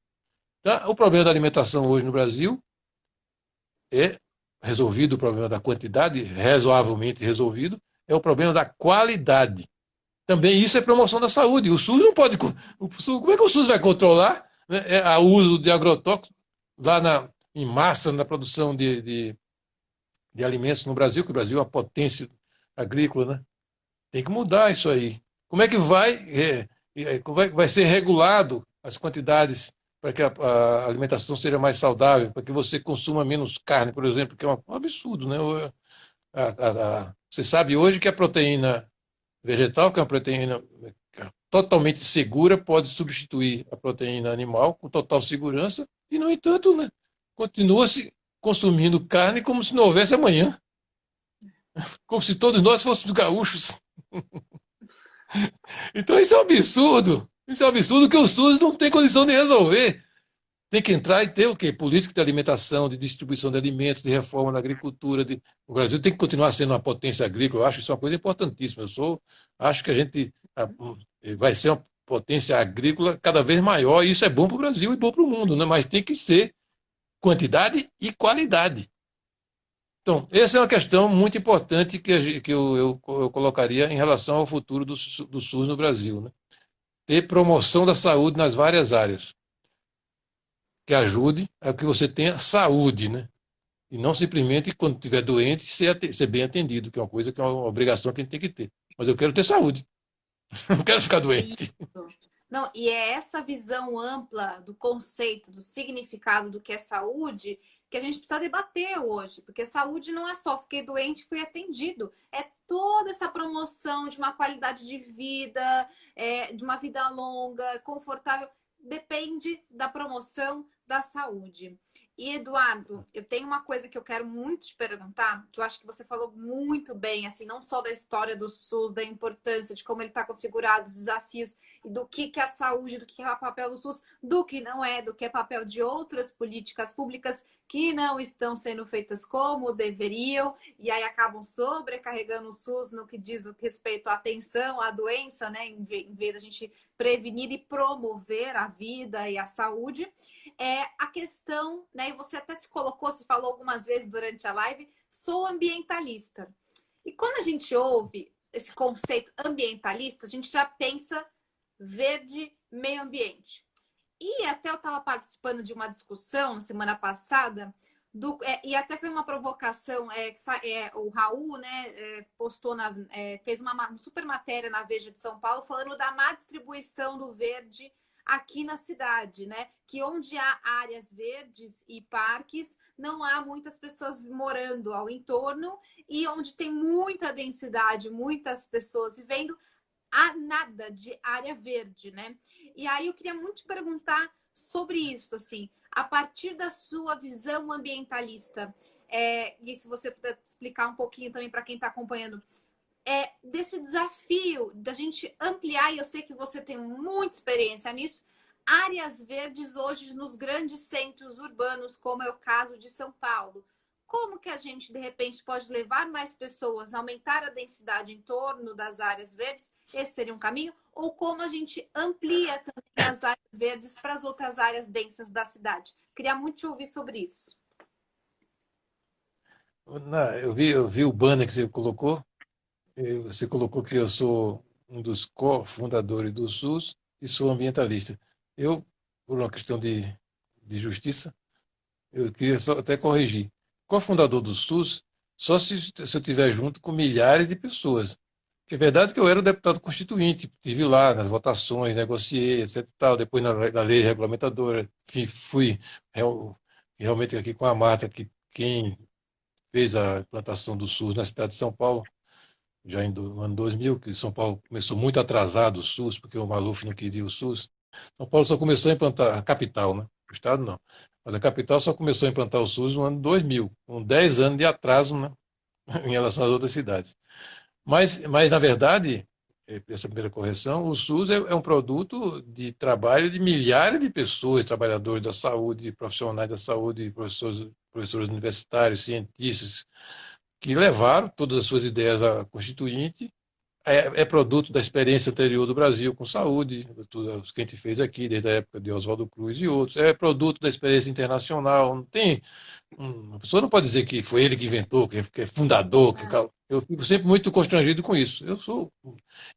Então, o problema da alimentação hoje no Brasil é resolvido, o problema da quantidade, razoavelmente resolvido, é o problema da qualidade. Também isso é promoção da saúde. O SUS não pode. Como é que o SUS vai controlar, né, o uso de agrotóxicos lá em massa na produção de alimentos no Brasil, que o Brasil é uma potência agrícola, né? Tem que mudar isso aí. Como é que como é que vai ser regulado as quantidades para que a alimentação seja mais saudável, para que você consuma menos carne, por exemplo, que é um absurdo, né? Você sabe hoje que a proteína vegetal, que é uma proteína totalmente segura, pode substituir a proteína animal com total segurança, e, no entanto, né, continua-se consumindo carne como se não houvesse amanhã, como se todos nós fôssemos gaúchos. Então isso é um absurdo. Isso é um absurdo que o SUS não tem condição de resolver. Tem que entrar e ter o quê? Política de alimentação, de distribuição de alimentos, de reforma da agricultura. O Brasil tem que continuar sendo uma potência agrícola. Eu acho isso uma coisa importantíssima. Acho que a gente vai ser uma potência agrícola cada vez maior, e isso é bom para o Brasil e bom para o mundo, né? Mas tem que ser quantidade e qualidade. Então, essa é uma questão muito importante que eu colocaria em relação ao futuro do SUS no Brasil, né? Ter promoção da saúde nas várias áreas, que ajude a que você tenha saúde, né? E não simplesmente, quando estiver doente, ser bem atendido, que é uma coisa que é uma obrigação que a gente tem que ter. Mas eu quero ter saúde, não quero ficar doente. Isso. Não, e é essa visão ampla do conceito, do significado do que é saúde, que a gente precisa debater hoje, porque saúde não é só fiquei doente, fui atendido, é toda essa promoção de uma qualidade de vida, de uma vida longa, confortável, depende da promoção da saúde. E Eduardo, eu tenho uma coisa que eu quero muito te perguntar, que eu acho que você falou muito bem, assim, não só da história do SUS, da importância de como ele está configurado, dos desafios e do que é a saúde, do que é o papel do SUS, do que não é, do que é papel de outras políticas públicas que não estão sendo feitas como deveriam, e aí acabam sobrecarregando o SUS no que diz respeito à atenção à doença, né? Em vez da gente prevenir e promover a vida e a saúde. A questão, né? E você até se colocou, se falou algumas vezes durante a live, sou ambientalista. E quando a gente ouve esse conceito ambientalista, a gente já pensa verde, meio ambiente. E até eu estava participando de uma discussão na semana passada, e até foi uma provocação, o Raul, né, postou, fez uma super matéria na Veja de São Paulo falando da má distribuição do verde aqui na cidade, né? Que onde há áreas verdes e parques, não há muitas pessoas morando ao entorno, e onde tem muita densidade, muitas pessoas vivendo, há nada de área verde, né? E aí eu queria muito te perguntar sobre isso, assim, a partir da sua visão ambientalista, e se você puder explicar um pouquinho também para quem está acompanhando, desse desafio da gente ampliar, e eu sei que você tem muita experiência nisso, áreas verdes hoje nos grandes centros urbanos, como é o caso de São Paulo. Como que a gente, de repente, pode levar mais pessoas, aumentar a densidade em torno das áreas verdes? Esse seria um caminho. Ou como a gente amplia também as áreas verdes para as outras áreas densas da cidade? Queria muito te ouvir sobre isso. Eu vi o banner que você colocou. Você colocou que eu sou um dos cofundadores do SUS e sou ambientalista. Eu, por uma questão de justiça, eu queria só até corrigir. Cofundador do SUS, só se eu estiver junto com milhares de pessoas. Porque é verdade que eu era o deputado constituinte, estive lá nas votações, negociei, etc. E tal, depois na lei regulamentadora, fui realmente aqui com a Marta, que quem fez a implantação do SUS na cidade de São Paulo, já no ano 2000, que São Paulo começou muito atrasado o SUS, porque o Maluf não queria o SUS. São Paulo só começou a implantar, a capital, né? O estado não. Mas a capital só começou a implantar o SUS no ano 2000, com 10 anos de atraso, né? Em relação às outras cidades. Mas na verdade, essa primeira correção, o SUS é um produto de trabalho de milhares de pessoas, trabalhadores da saúde, profissionais da saúde, professores universitários, cientistas, que levaram todas as suas ideias à Constituinte. É produto da experiência anterior do Brasil com saúde, os que a gente fez aqui, desde a época de Oswaldo Cruz e outros. É produto da experiência internacional. Não tem, a pessoa não pode dizer que foi ele que inventou, que é fundador. Eu fico sempre muito constrangido com isso.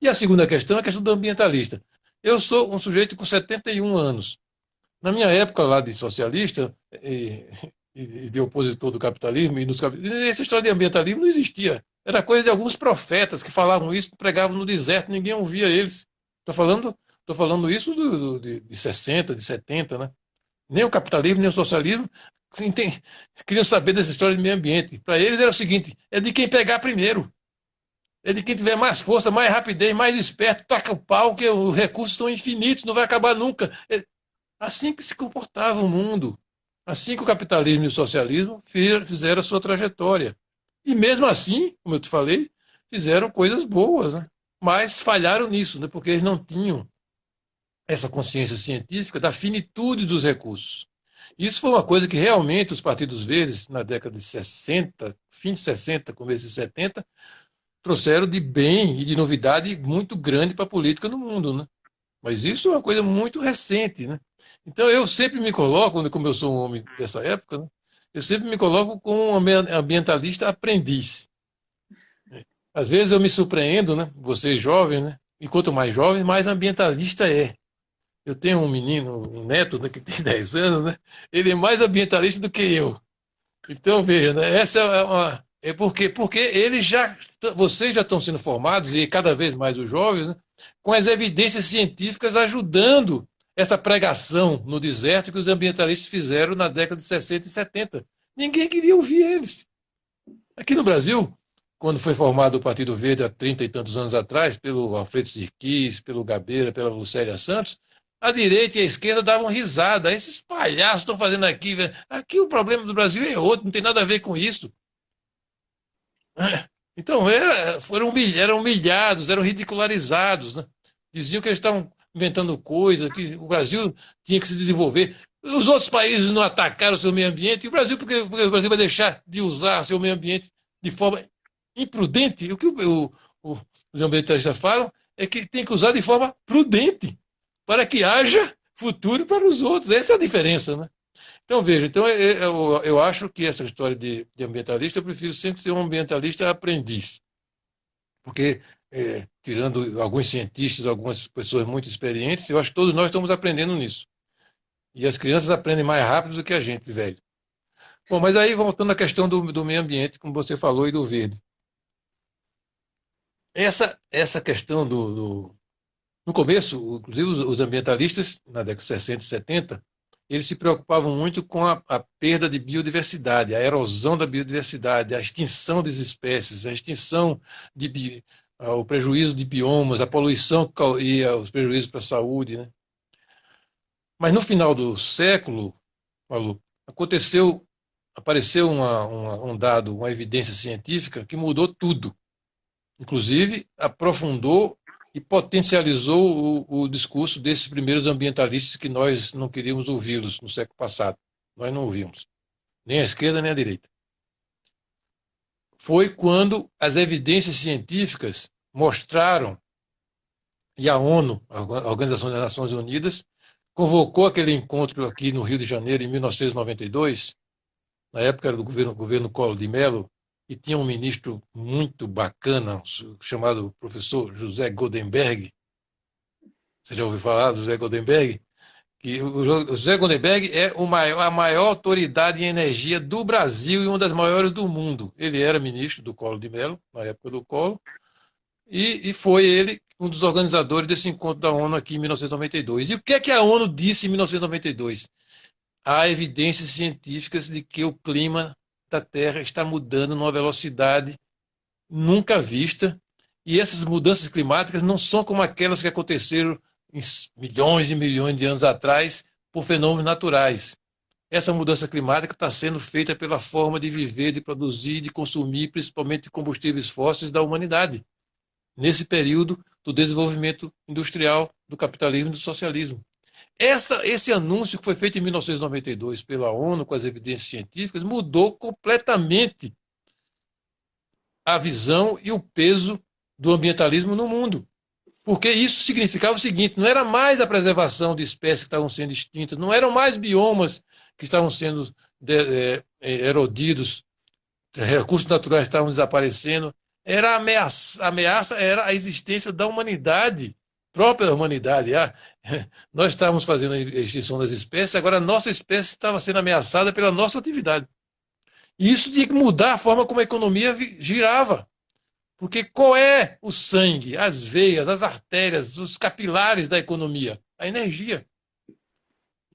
E a segunda questão é a questão do ambientalista. Eu sou um sujeito com 71 anos. Na minha época lá de socialista e de opositor do capitalismo, essa história de ambientalismo não existia. Era coisa de alguns profetas que falavam isso, pregavam no deserto, ninguém ouvia eles. Tô falando isso de 60, de 70, né? Nem o capitalismo, nem o socialismo assim, queriam saber dessa história de meio ambiente. Para eles era o seguinte: é de quem pegar primeiro. É de quem tiver mais força, mais rapidez, mais esperto, taca o pau, que os recursos são infinitos, não vai acabar nunca. É assim que se comportava o mundo. Assim que o capitalismo e o socialismo fizeram a sua trajetória. E mesmo assim, como eu te falei, fizeram coisas boas, né? Mas falharam nisso, né? Porque eles não tinham essa consciência científica da finitude dos recursos. Isso foi uma coisa que realmente os partidos verdes, na década de 60, fim de 60, começo de 70, trouxeram de bem e de novidade muito grande para a política no mundo, né? Mas isso é uma coisa muito recente, né? Então eu sempre me coloco, como eu sou um homem dessa época, né? Eu sempre me coloco como um ambientalista aprendiz. Às vezes eu me surpreendo, né? Você jovem, né? E quanto mais jovem, mais ambientalista é. Eu tenho um menino, um neto, né, que tem 10 anos, né? Ele é mais ambientalista do que eu. Então, veja, né? Essa é uma. Porque eles já. Vocês já estão sendo formados, e cada vez mais os jovens, né, com as evidências científicas ajudando essa pregação no deserto que os ambientalistas fizeram na década de 60 e 70. Ninguém queria ouvir eles. Aqui no Brasil, quando foi formado o Partido Verde há 30 e tantos anos atrás, pelo Alfredo Sirquis, pelo Gabeira, pela Lucélia Santos, a direita e a esquerda davam risada. Esses palhaços estão fazendo aqui. Velho. Aqui o problema do Brasil é outro, não tem nada a ver com isso. Então, eram humilhados, eram ridicularizados. Né? Diziam que eles estavam inventando coisa, que o Brasil tinha que se desenvolver. Os outros países não atacaram o seu meio ambiente, e o Brasil, porque o Brasil vai deixar de usar seu meio ambiente de forma imprudente? O que os ambientalistas falam é que tem que usar de forma prudente, para que haja futuro para os outros. Essa é a diferença, né? Então, veja, então, eu acho que essa história de ambientalista, eu prefiro sempre ser um ambientalista aprendiz. Porque, tirando alguns cientistas, algumas pessoas muito experientes, eu acho que todos nós estamos aprendendo nisso. E as crianças aprendem mais rápido do que a gente, velho. Bom, mas aí, voltando à questão do meio ambiente, como você falou, e do verde. Essa questão no começo, inclusive os ambientalistas, na década de 60 e 70, eles se preocupavam muito com a perda de biodiversidade, a erosão da biodiversidade, a extinção das espécies, a extinção o prejuízo de biomas, a poluição e os prejuízos para a saúde. Né? Mas no final do século, Malu, apareceu um dado, uma evidência científica que mudou tudo. Inclusive, aprofundou e potencializou o discurso desses primeiros ambientalistas que nós não queríamos ouvi-los no século passado. Nós não ouvimos, nem a esquerda nem a direita. Foi quando as evidências científicas mostraram, e a ONU, a Organização das Nações Unidas, convocou aquele encontro aqui no Rio de Janeiro em 1992, na época era do governo Collor de Mello, e tinha um ministro muito bacana, chamado professor José Goldenberg. Você já ouviu falar do José Goldenberg? Que o José Goldenberg é a maior autoridade em energia do Brasil e uma das maiores do mundo. Ele era ministro do Collor de Mello, na época do Collor, e foi ele um dos organizadores desse encontro da ONU aqui em 1992. E o que é que a ONU disse em 1992? Há evidências científicas de que o clima da Terra está mudando numa velocidade nunca vista, e essas mudanças climáticas não são como aquelas que aconteceram em milhões e milhões de anos atrás por fenômenos naturais. Essa mudança climática está sendo feita pela forma de viver, de produzir, de consumir, principalmente combustíveis fósseis da humanidade, nesse período do desenvolvimento industrial, do capitalismo e do socialismo. Esse anúncio que foi feito em 1992 pela ONU com as evidências científicas mudou completamente a visão e o peso do ambientalismo no mundo. Porque isso significava o seguinte, não era mais a preservação de espécies que estavam sendo extintas, não eram mais biomas que estavam sendo erodidos, recursos naturais estavam desaparecendo, era a ameaça era a existência da humanidade, própria humanidade. Nós estávamos fazendo a extinção das espécies, agora a nossa espécie estava sendo ameaçada pela nossa atividade. E isso tinha que mudar a forma como a economia girava. Porque qual é o sangue, as veias, as artérias, os capilares da economia? A energia.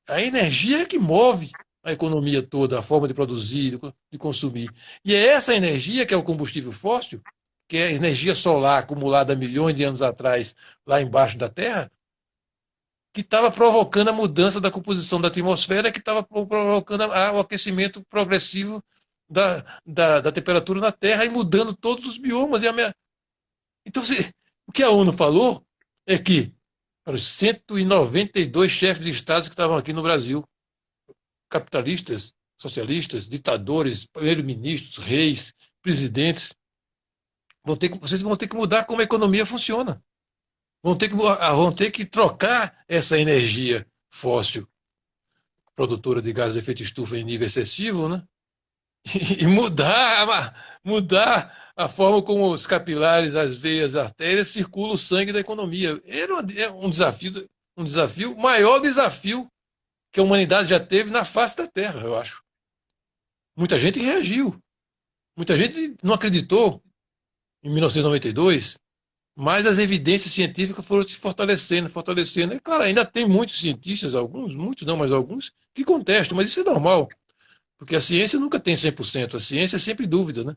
A energia é que move a economia toda, a forma de produzir, de consumir. E é essa energia que é o combustível fóssil, que é a energia solar acumulada milhões de anos atrás, lá embaixo da Terra, que estava provocando a mudança da composição da atmosfera, que estava provocando o aquecimento progressivo da temperatura na Terra e mudando todos os biomas. Então, o que a ONU falou é que para os 192 chefes de estados que estavam aqui no Brasil, capitalistas, socialistas, ditadores, primeiros-ministros, reis, presidentes, vocês vão ter que mudar como a economia funciona. Vão ter que trocar essa energia fóssil, produtora de gases de efeito estufa em nível excessivo, né? E mudar a forma como os capilares, as veias, as artérias circulam o sangue da economia. É um desafio, o maior desafio que a humanidade já teve na face da Terra, eu acho. Muita gente reagiu, muita gente não acreditou em 1992, mas as evidências científicas foram se fortalecendo, fortalecendo. É claro, ainda tem muitos cientistas, alguns, muitos não, mas alguns, que contestam, mas isso é normal, porque a ciência nunca tem 100%, a ciência é sempre dúvida, né?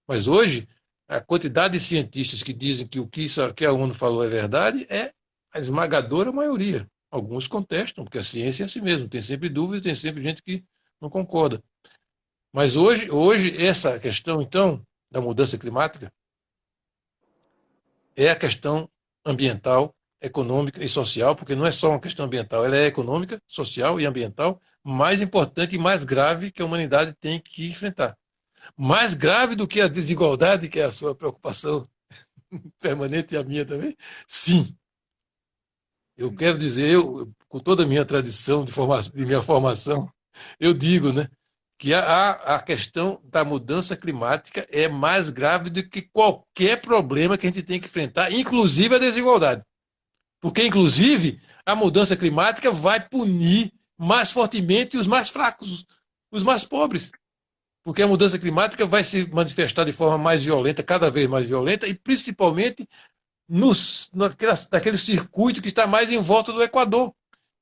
Mas hoje, a quantidade de cientistas que dizem que o que a ONU falou é verdade é a esmagadora maioria. Alguns contestam, porque a ciência é assim mesmo, tem sempre dúvida, tem sempre gente que não concorda. Mas hoje essa questão, então, da mudança climática é a questão ambiental, econômica e social, porque não é só uma questão ambiental, ela é econômica, social e ambiental, mais importante e mais grave que a humanidade tem que enfrentar. Mais grave do que a desigualdade, que é a sua preocupação permanente e a minha também? Sim. Eu quero dizer, com toda a minha tradição de minha formação, eu digo, né, que a questão da mudança climática é mais grave do que qualquer problema que a gente tem que enfrentar, inclusive a desigualdade. Porque, inclusive, a mudança climática vai punir mais fortemente os mais fracos, os mais pobres. Porque a mudança climática vai se manifestar de forma mais violenta, cada vez mais violenta, e principalmente naquele circuito que está mais em volta do Equador,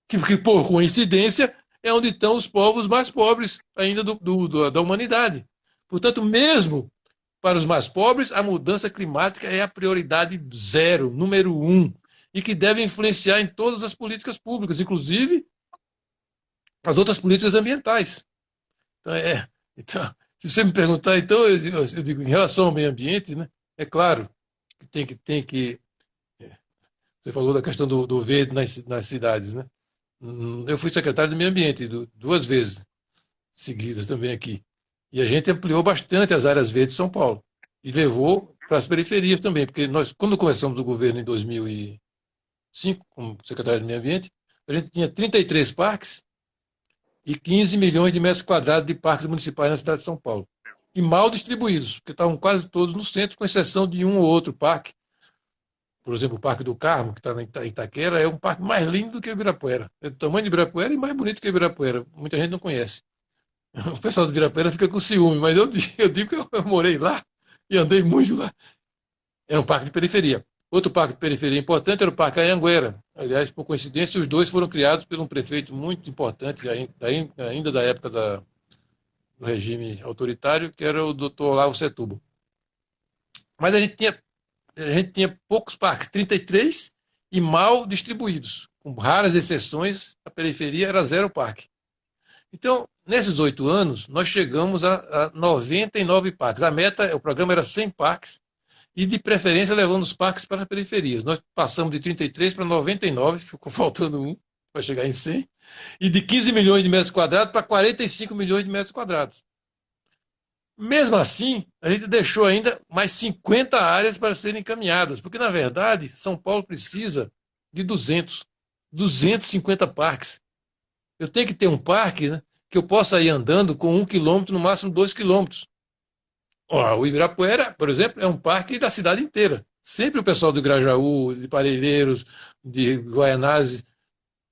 que por coincidência, é onde estão os povos mais pobres ainda da humanidade. Portanto, mesmo para os mais pobres, a mudança climática é a prioridade zero, número um, e que deve influenciar em todas as políticas públicas, inclusive as outras políticas ambientais. Então, se você me perguntar, então, eu digo, em relação ao meio ambiente, né, é claro que tem que. Você falou da questão do verde nas cidades, né? Eu fui secretário do meio ambiente duas vezes seguidas também aqui. E a gente ampliou bastante as áreas verdes de São Paulo. E levou para as periferias também, porque nós, quando começamos o governo em 2005, como secretário do meio ambiente, a gente tinha 33 parques e 15 milhões de metros quadrados de parques municipais na cidade de São Paulo. E mal distribuídos, porque estavam quase todos no centro, com exceção de um ou outro parque. Por exemplo, o Parque do Carmo, que está em Itaquera, é um parque mais lindo do que o Ibirapuera. É do tamanho de Ibirapuera e mais bonito que o Ibirapuera. Muita gente não conhece. O pessoal do Ibirapuera fica com ciúme, mas eu digo que eu morei lá e andei muito lá. Era um parque de periferia. Outro parque de periferia importante era o Parque Anhanguera. Aliás, por coincidência, os dois foram criados por um prefeito muito importante, ainda da época do regime autoritário, que era o doutor Olavo Setúbal. Mas a gente tinha poucos parques, 33, e mal distribuídos. Com raras exceções, a periferia era zero parque. Então, nesses 8 anos, nós chegamos a 99 parques. O programa era 100 parques, e de preferência levando os parques para as periferias. Nós passamos de 33 para 99, ficou faltando um para chegar em 100, e de 15 milhões de metros quadrados para 45 milhões de metros quadrados. Mesmo assim, a gente deixou ainda mais 50 áreas para serem encaminhadas, porque, na verdade, São Paulo precisa de 250 parques. Eu tenho que ter um parque, né, que eu possa ir andando com 1 quilômetro, no máximo 2 quilômetros. O Ibirapuera, por exemplo, é um parque da cidade inteira. Sempre o pessoal do Grajaú, de Parelheiros, de Guaianazes,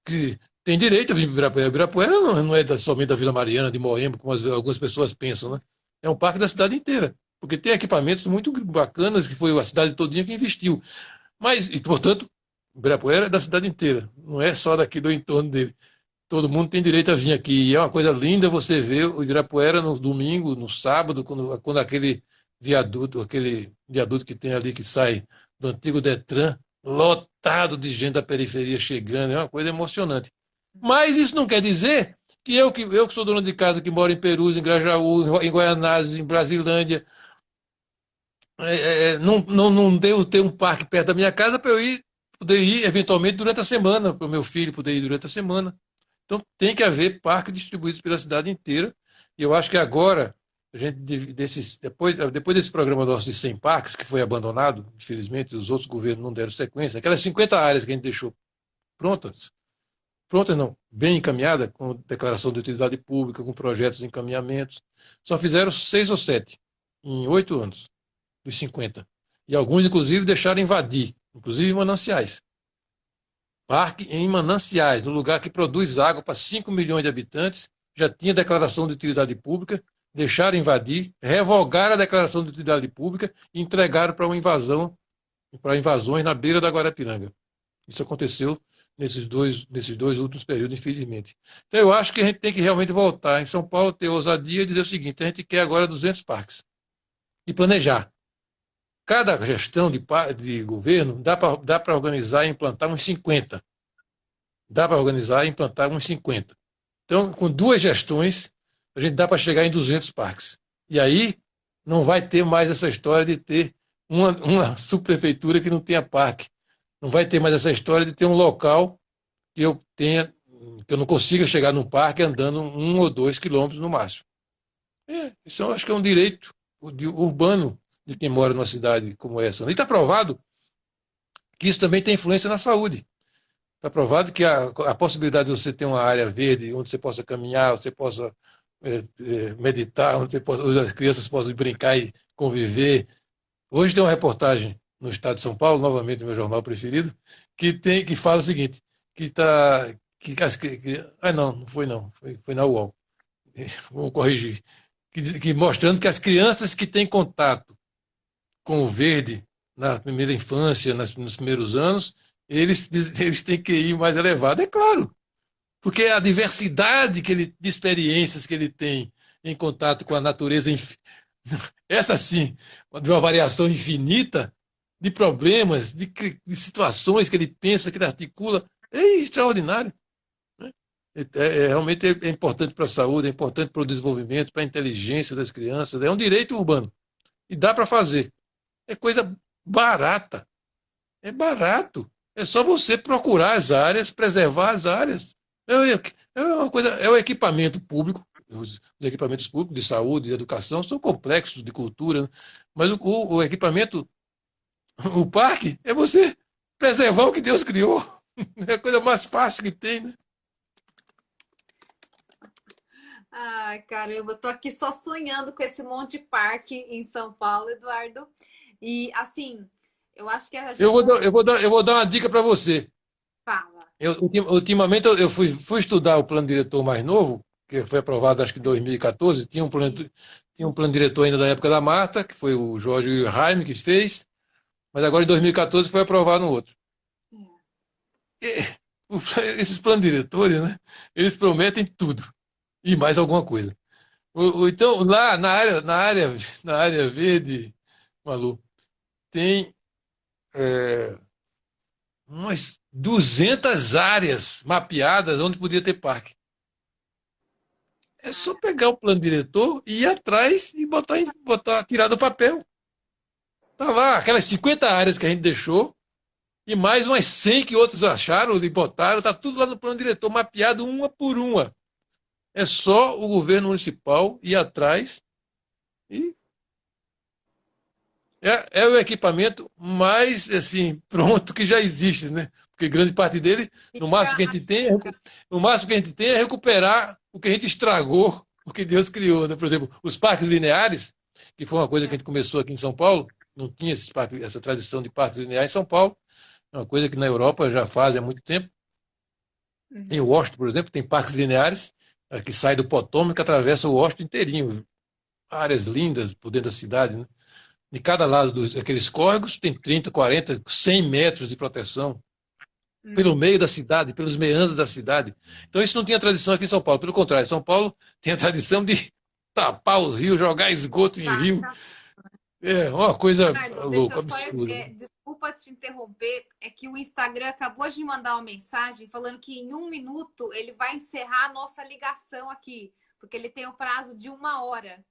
que tem direito a vir para o Ibirapuera. O Ibirapuera não é somente da Vila Mariana, de Moema, como algumas pessoas pensam, né? É um parque da cidade inteira. porque tem equipamentos muito bacanas, que foi a cidade todinha que investiu. Mas, e, portanto, Ibirapuera é da cidade inteira, não é só daqui do entorno dele. Todo mundo tem direito a vir aqui. E é uma coisa linda você ver o Ibirapuera no domingo, no sábado, quando aquele viaduto que tem ali que sai do antigo Detran, lotado de gente da periferia chegando, é uma coisa emocionante. Mas isso não quer dizer que eu que sou dono de casa, que moro em Perus, em Grajaú, em Guaianazes, em Brasilândia, não devo ter um parque perto da minha casa para poder ir eventualmente durante a semana, para o meu filho poder ir durante a semana. Então tem que haver parques distribuídos pela cidade inteira. E eu acho que agora, depois desse programa nosso de 100 parques, que foi abandonado, infelizmente, os outros governos não deram sequência, aquelas 50 áreas que a gente deixou prontas, prontas não, bem encaminhadas, com declaração de utilidade pública, com projetos de encaminhamentos, só fizeram 6 ou 7 em 8 anos, dos 50. E alguns, inclusive, deixaram invadir, inclusive mananciais. Parque em Mananciais, no lugar que produz água para 5 milhões de habitantes, já tinha declaração de utilidade pública, deixaram invadir, revogaram a declaração de utilidade pública e entregaram para uma invasão, para invasões na beira da Guarapiranga. Isso aconteceu nesses dois últimos períodos, infelizmente. Então eu acho que a gente tem que realmente voltar em São Paulo, ter ousadia e dizer o seguinte: a gente quer agora 200 parques. E planejar. Cada gestão de governo dá para organizar e implantar uns 50. Dá para organizar e implantar uns 50. Então, com 2 gestões, a gente dá para chegar em 200 parques. E aí não vai ter mais essa história de ter uma subprefeitura que não tenha parque. Não vai ter mais essa história de ter um local que que eu não consiga chegar num parque andando 1 ou 2 quilômetros no máximo. Isso eu acho que é um direito urbano de quem mora numa cidade como essa. E está provado que isso também tem influência na saúde. Está provado que a possibilidade de você ter uma área verde onde você possa caminhar, você possa meditar, onde as crianças possam brincar e conviver. Hoje tem uma reportagem no Estado de São Paulo, novamente meu jornal preferido, que fala o seguinte, não foi não, foi na UOL, vou corrigir, que mostrando que as crianças que têm contato com o verde na primeira infância, nos primeiros anos, eles têm que ir mais elevado. É claro, porque a diversidade de experiências que ele tem em contato com a natureza, essa sim, de uma variação infinita de problemas, de situações que ele pensa, que ele articula, é extraordinário. Né? Realmente é importante para a saúde, é importante para o desenvolvimento, para a inteligência das crianças, é um direito urbano. E dá para fazer. É coisa barata. É barato. É só você procurar as áreas, preservar as áreas. Uma coisa, é o equipamento público, os equipamentos públicos de saúde, de educação, são complexos de cultura, né? Mas o equipamento, o parque, é você preservar o que Deus criou. É a coisa mais fácil que tem, né? Ai, caramba, eu tô aqui só sonhando com esse monte de parque em São Paulo, Eduardo. E assim, eu acho que a gente eu vou dar uma dica para você. fala. Ultimamente eu fui estudar o plano diretor mais novo, que foi aprovado acho que em 2014, tinha um plano diretor ainda da época da Marta, que foi o Jorge Wilhelm que fez, mas agora em 2014 foi aprovado um outro. E, esses planos diretores, né, eles prometem tudo e mais alguma coisa. Então, lá na área verde, Malu, tem umas 200 áreas mapeadas onde podia ter parque. É só pegar o plano diretor e ir atrás e tirar do papel. Tá lá, aquelas 50 áreas que a gente deixou, e mais umas 100 que outros acharam e botaram, tá tudo lá no plano diretor, mapeado uma por uma. É só o governo municipal ir atrás e é o equipamento mais assim pronto que já existe, né? Porque grande parte dele, no máximo que a gente tem, é recuperar o que a gente estragou, o que Deus criou, né? Por exemplo, os parques lineares, que foi uma coisa que a gente começou aqui em São Paulo, não tinha essa tradição de parques lineares em São Paulo, é uma coisa que na Europa já fazem há muito tempo. Em Washington, por exemplo, tem parques lineares que saem do Potomac e atravessam o Washington inteirinho. áreas lindas por dentro da cidade, né? De cada lado daqueles córregos tem 30, 40, 100 metros de proteção pelo meio da cidade, pelos meandros da cidade. Então isso não tinha tradição aqui em São Paulo. Pelo contrário, São Paulo tem a tradição de tapar os rios, jogar esgoto em Tá, rio. É uma coisa Ricardo, deixa louca, eu só. absurda. Desculpa te interromper, é que o Instagram acabou de me mandar uma mensagem falando que em 1 minuto ele vai encerrar a nossa ligação aqui, porque ele tem o prazo de 1 hora.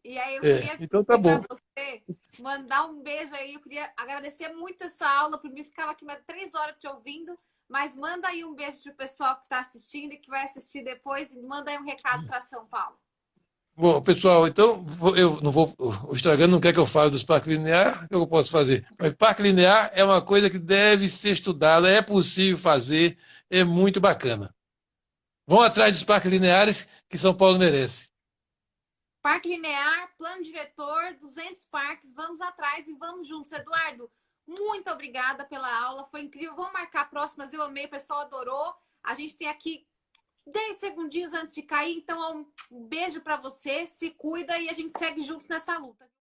E aí eu É, queria então tá pedir para bom. você mandar um beijo aí. Eu queria agradecer muito essa aula. Por mim, ficava aqui mais 3 horas te ouvindo. Mas manda aí um beijo pro pessoal que está assistindo e que vai assistir depois. E manda aí um recado para São Paulo. Bom, pessoal, então eu não vou. O Instagram não quer que eu fale dos parques lineares, o que eu posso fazer? Mas parque linear é uma coisa que deve ser estudada, é possível fazer, é muito bacana. Vão atrás dos parques lineares que São Paulo merece. Parque Linear, plano diretor, 200 parques. Vamos atrás e vamos juntos. Eduardo, muito obrigada pela aula. Foi incrível. Vamos marcar próximas. Eu amei, o pessoal adorou. A gente tem aqui 10 segundinhos antes de cair. Então, um beijo para você. Se cuida e a gente segue juntos nessa luta.